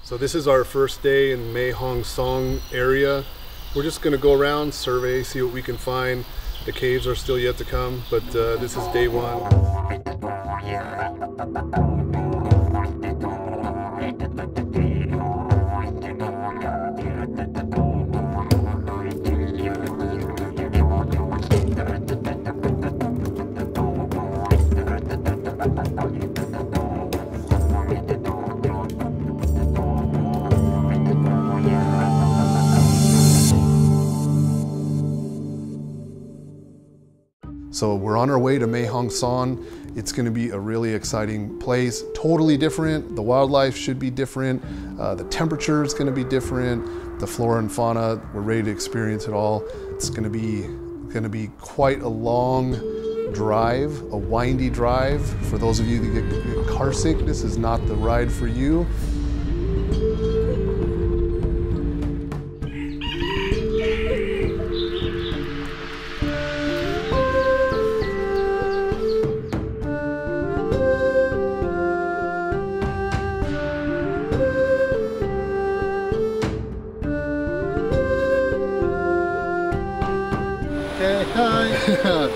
So this is our first day in Mae Hong Son area. We're just gonna go around, survey, see what we can find. The caves are still yet to come, but this is day one. So we're on our way to Mae Hong Son. It's going to be a really exciting place, totally different. The wildlife should be different. The temperature is going to be different. The flora and fauna, we're ready to experience it all. It's going to be quite a long drive, a windy drive. For those of you that get car sick, this is not the ride for you. Hi.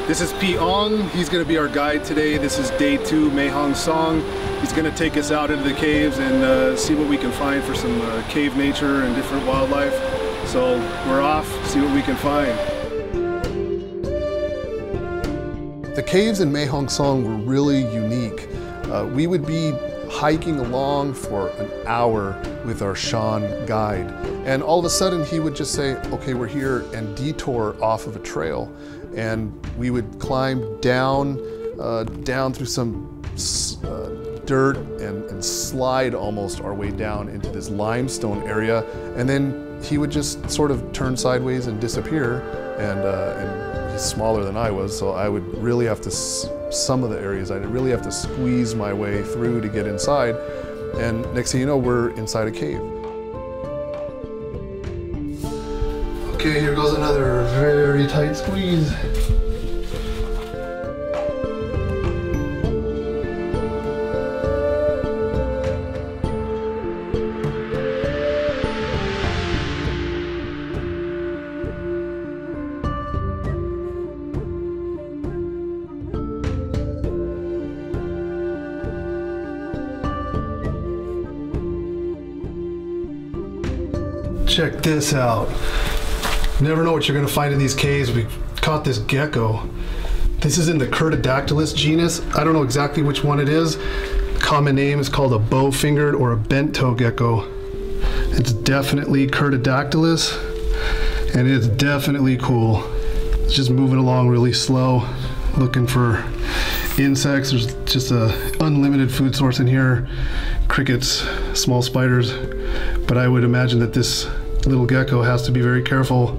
This is Pete Ong. He's going to be our guide today. This is day 2, Mae Hong Son. He's going to take us out into the caves and see what we can find for some cave nature and different wildlife. So we're off, see what we can find. The caves in Mae Hong Son were really unique. We would be hiking along for an hour with our Sean guide. And all of a sudden he would just say, okay, we're here, and detour off of a trail. And we would climb down, down through some dirt and slide almost our way down into this limestone area. And then he would just sort of turn sideways and disappear. And he's smaller than I was, so I would really have to, some of the areas, I'd really have to squeeze my way through to get inside. And next thing you know, we're inside a cave. Okay, here goes another very tight squeeze. Check this out. Never know what you're gonna find in these caves. We caught this gecko. This is in the Curtidactylus genus. I don't know exactly which one it is. The common name is called a bow-fingered or a bent-toe gecko. It's definitely Curtidactylus, and it's definitely cool. It's just moving along really slow, looking for insects. There's just an unlimited food source in here. Crickets, small spiders. But I would imagine that this little gecko has to be very careful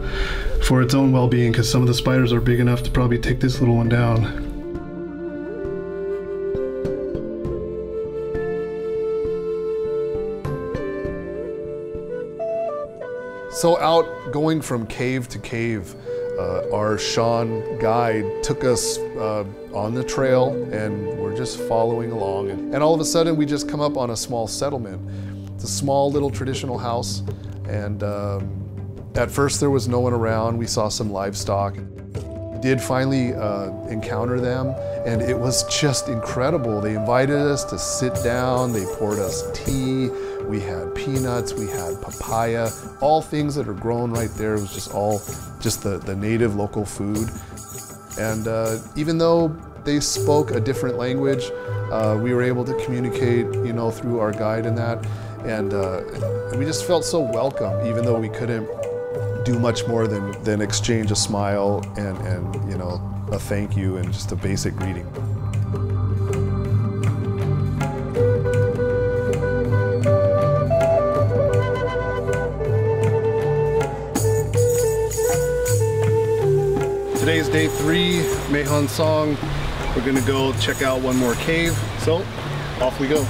for its own well-being, because some of the spiders are big enough to probably take this little one down. So out going from cave to cave, our Sean guide took us on the trail, and we're just following along. And all of a sudden we just come up on a small settlement. It's a small little traditional house, and at first there was no one around. We saw some livestock. We did finally encounter them, and it was just incredible. They invited us to sit down, they poured us tea, we had peanuts, we had papaya, all things that are grown right there. It was just all just the native local food. And even though they spoke a different language, we were able to communicate, you know, through our guide and that. And we just felt so welcome, even though we couldn't do much more than exchange a smile and you know, a thank you and just a basic greeting. Today's day 3, Mae Hong Son. We're gonna go check out one more cave, so off we go.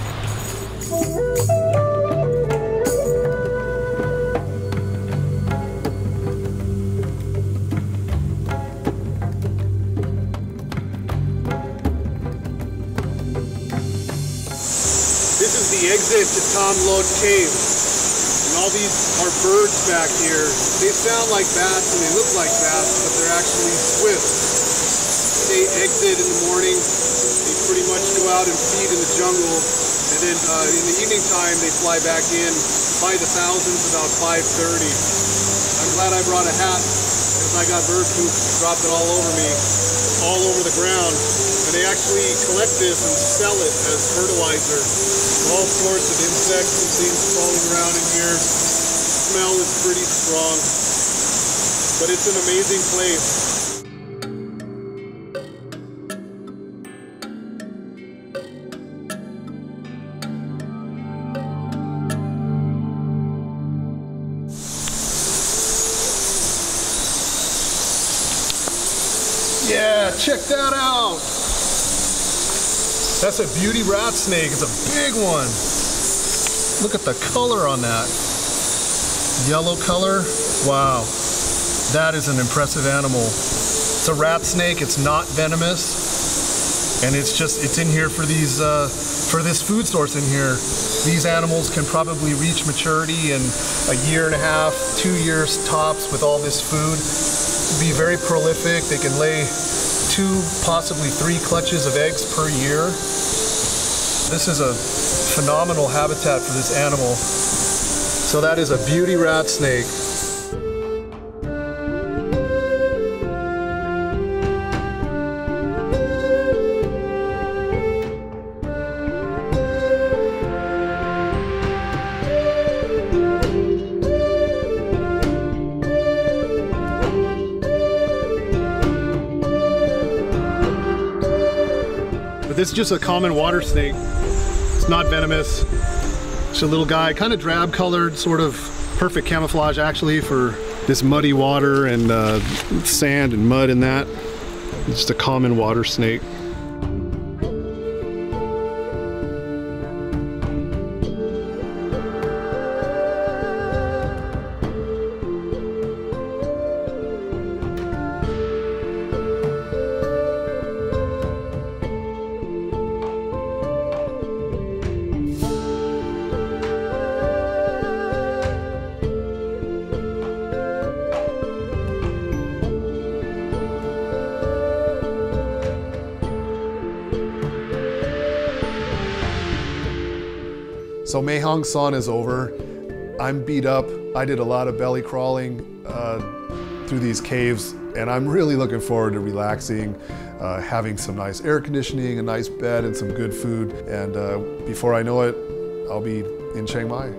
This is the exit it to Tom Lode Cave. And all these are birds back here. They sound like bats and they look like bats, but they're actually swifts. They exit in the morning. They pretty much go out and feed in the jungle. And then in the evening time, they fly back in by the thousands about 5:30. I'm glad I brought a hat because I got bird poop dropped it all over me, all over the ground. And they actually collect this and sell it as fertilizer. All sorts of insects and things crawling around in here. The smell is pretty strong, but it's an amazing place. Yeah, check that out. That's a beauty rat snake. It's a big one. Look at the color on that. Yellow color. Wow. That is an impressive animal. It's a rat snake. It's not venomous. And it's in here for these, for this food source in here. These animals can probably reach maturity in 1.5 years, 2 years tops with all this food. Be very prolific. They can lay 2, possibly 3 clutches of eggs per year. This is a phenomenal habitat for this animal. So that is a beauty rat snake. This is just a common water snake. It's not venomous. It's a little guy, kind of drab colored, sort of perfect camouflage actually for this muddy water and sand and mud and that. It's just a common water snake. So Mae Hong Son is over. I'm beat up. I did a lot of belly crawling through these caves, and I'm really looking forward to relaxing, having some nice air conditioning, a nice bed, and some good food. And before I know it, I'll be in Chiang Mai.